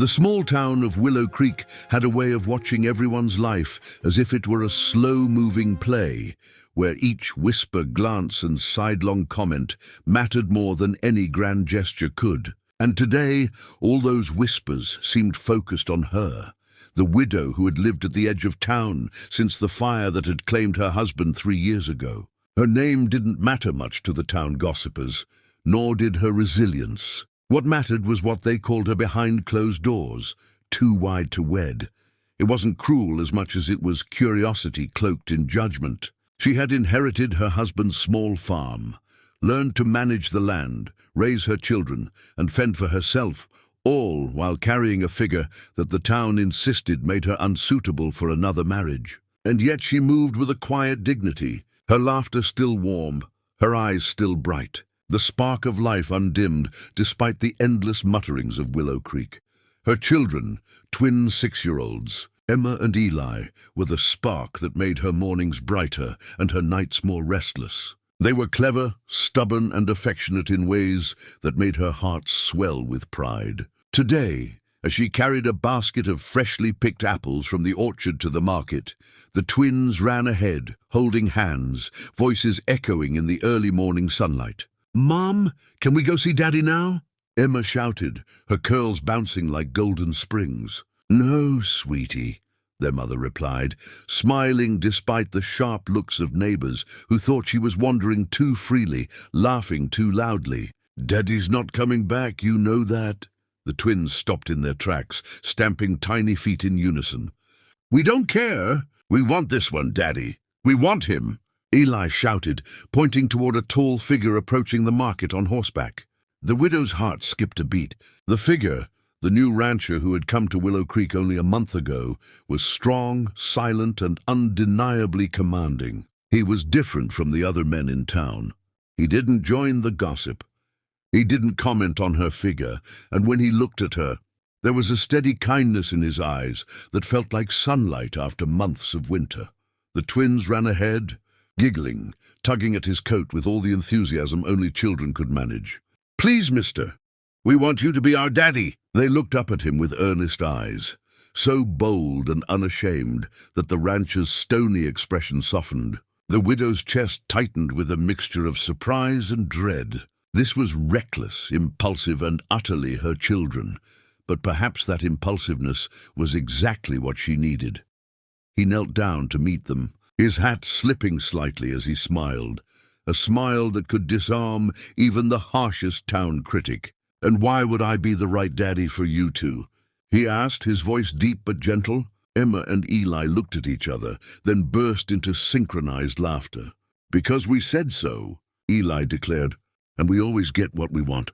The small town of Willow Creek had a way of watching everyone's life as if it were a slow-moving play, where each whisper, glance, and sidelong comment mattered more than any grand gesture could. And today, all those whispers seemed focused on her, the widow who had lived at the edge of town since the fire that had claimed her husband 3 years ago. Her name didn't matter much to the town gossipers, nor did her resilience. What mattered was what they called her behind closed doors, too wide to wed. It wasn't cruel as much as it was curiosity cloaked in judgment. She had inherited her husband's small farm, learned to manage the land, raise her children, and fend for herself, all while carrying a figure that the town insisted made her unsuitable for another marriage. And yet she moved with a quiet dignity, her laughter still warm, her eyes still bright, the spark of life undimmed despite the endless mutterings of Willow Creek. Her children, twin 6-year-olds, Emma and Eli, were the spark that made her mornings brighter and her nights more restless. They were clever, stubborn, and affectionate in ways that made her heart swell with pride. Today, as she carried a basket of freshly picked apples from the orchard to the market, the twins ran ahead, holding hands, voices echoing in the early morning sunlight. "Mom, can we go see Daddy now?" Emma shouted, her curls bouncing like golden springs. "No, sweetie," their mother replied, smiling despite the sharp looks of neighbors who thought she was wandering too freely, laughing too loudly. "Daddy's not coming back, you know that." The twins stopped in their tracks, stamping tiny feet in unison. "We don't care. We want this one, Daddy. We want him," Eli shouted, pointing toward a tall figure approaching the market on horseback. The widow's heart skipped a beat. The figure, the new rancher who had come to Willow Creek only a month ago, was strong, silent, and undeniably commanding. He was different from the other men in town. He didn't join the gossip. He didn't comment on her figure, and when he looked at her, there was a steady kindness in his eyes that felt like sunlight after months of winter. The twins ran ahead, giggling, tugging at his coat with all the enthusiasm only children could manage. "Please, mister, we want you to be our daddy." They looked up at him with earnest eyes, so bold and unashamed that the rancher's stony expression softened. The widow's chest tightened with a mixture of surprise and dread. This was reckless, impulsive, and utterly her children, but perhaps that impulsiveness was exactly what she needed. He knelt down to meet them, his hat slipping slightly as he smiled, a smile that could disarm even the harshest town critic. "And why would I be the right daddy for you two?" he asked, his voice deep but gentle. Emma and Eli looked at each other, then burst into synchronized laughter. "Because we said so," Eli declared, "and we always get what we want."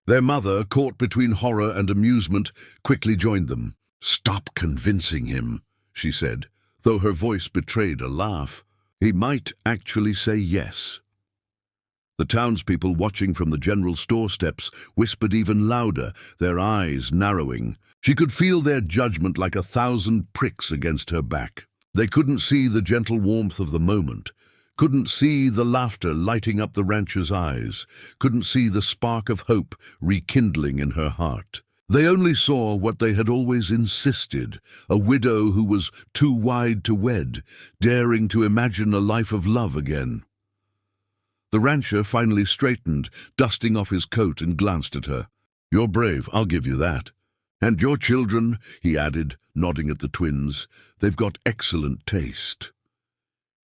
Their mother, caught between horror and amusement, quickly joined them. "Stop convincing him," she said, though her voice betrayed a laugh. "He might actually say yes." The townspeople watching from the general store steps whispered even louder, their eyes narrowing. She could feel their judgment like 1,000 pricks against her back. They couldn't see the gentle warmth of the moment, couldn't see the laughter lighting up the rancher's eyes, couldn't see the spark of hope rekindling in her heart. They only saw what they had always insisted, a widow who was too wide to wed, daring to imagine a life of love again. The rancher finally straightened, dusting off his coat, and glanced at her. "You're brave, I'll give you that. And your children," he added, nodding at the twins, "they've got excellent taste."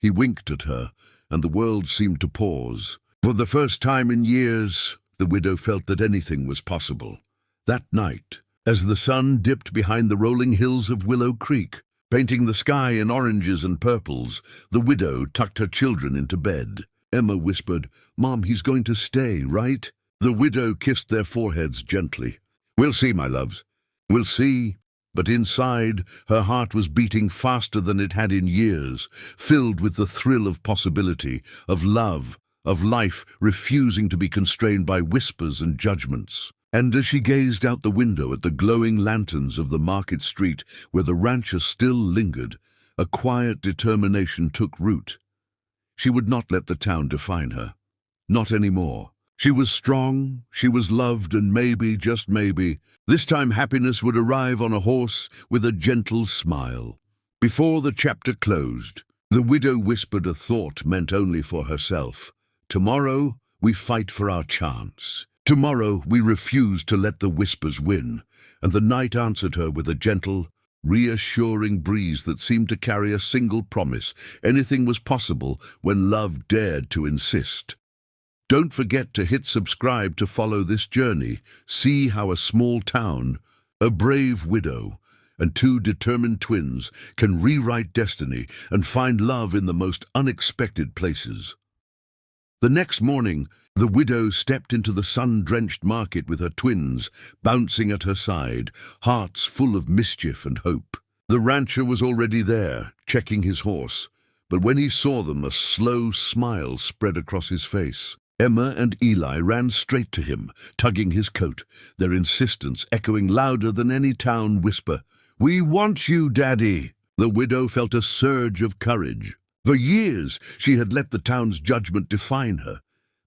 He winked at her, and the world seemed to pause. For the first time in years, the widow felt that anything was possible. That night, as the sun dipped behind the rolling hills of Willow Creek, painting the sky in oranges and purples, the widow tucked her children into bed. Emma whispered, "Mom, he's going to stay, right?" The widow kissed their foreheads gently. "We'll see, my loves. We'll see." But inside, her heart was beating faster than it had in years, filled with the thrill of possibility, of love, of life refusing to be constrained by whispers and judgments. And as she gazed out the window at the glowing lanterns of the market street where the rancher still lingered, a quiet determination took root. She would not let the town define her. Not anymore. She was strong, she was loved, and maybe, just maybe, this time happiness would arrive on a horse with a gentle smile. Before the chapter closed, the widow whispered a thought meant only for herself. Tomorrow, we fight for our chance. Tomorrow, we refuse to let the whispers win. And the night answered her with a gentle, reassuring breeze that seemed to carry a single promise. Anything was possible when love dared to insist. Don't forget to hit subscribe to follow this journey. See how a small town, a brave widow, and two determined twins can rewrite destiny and find love in the most unexpected places. The next morning, the widow stepped into the sun-drenched market with her twins bouncing at her side, hearts full of mischief and hope. The rancher was already there, checking his horse, but when he saw them, a slow smile spread across his face. Emma and Eli ran straight to him, tugging his coat, their insistence echoing louder than any town whisper. "We want you, Daddy!" The widow felt a surge of courage. For years, she had let the town's judgment define her.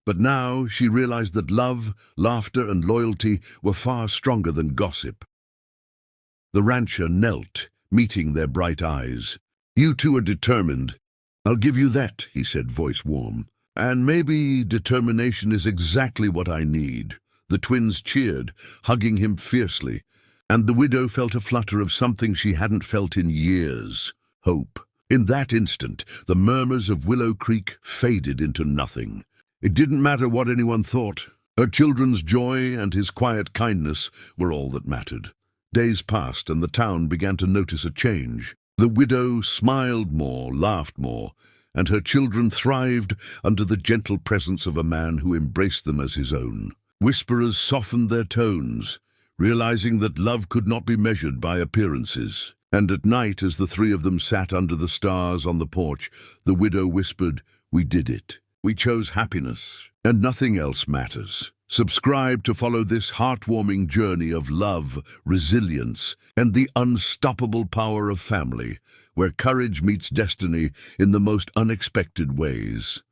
But now she realized that love, laughter, and loyalty were far stronger than gossip. The rancher knelt, meeting their bright eyes. "You two are determined. I'll give you that," he said, voice warm. "And maybe determination is exactly what I need." The twins cheered, hugging him fiercely, and the widow felt a flutter of something she hadn't felt in years: hope. In that instant, the murmurs of Willow Creek faded into nothing. It didn't matter what anyone thought. Her children's joy and his quiet kindness were all that mattered. Days passed, and the town began to notice a change. The widow smiled more, laughed more, and her children thrived under the gentle presence of a man who embraced them as his own. Whisperers softened their tones, realizing that love could not be measured by appearances. And at night, as the three of them sat under the stars on the porch, the widow whispered, "We did it. We chose happiness, and nothing else matters." Subscribe to follow this heartwarming journey of love, resilience, and the unstoppable power of family, where courage meets destiny in the most unexpected ways.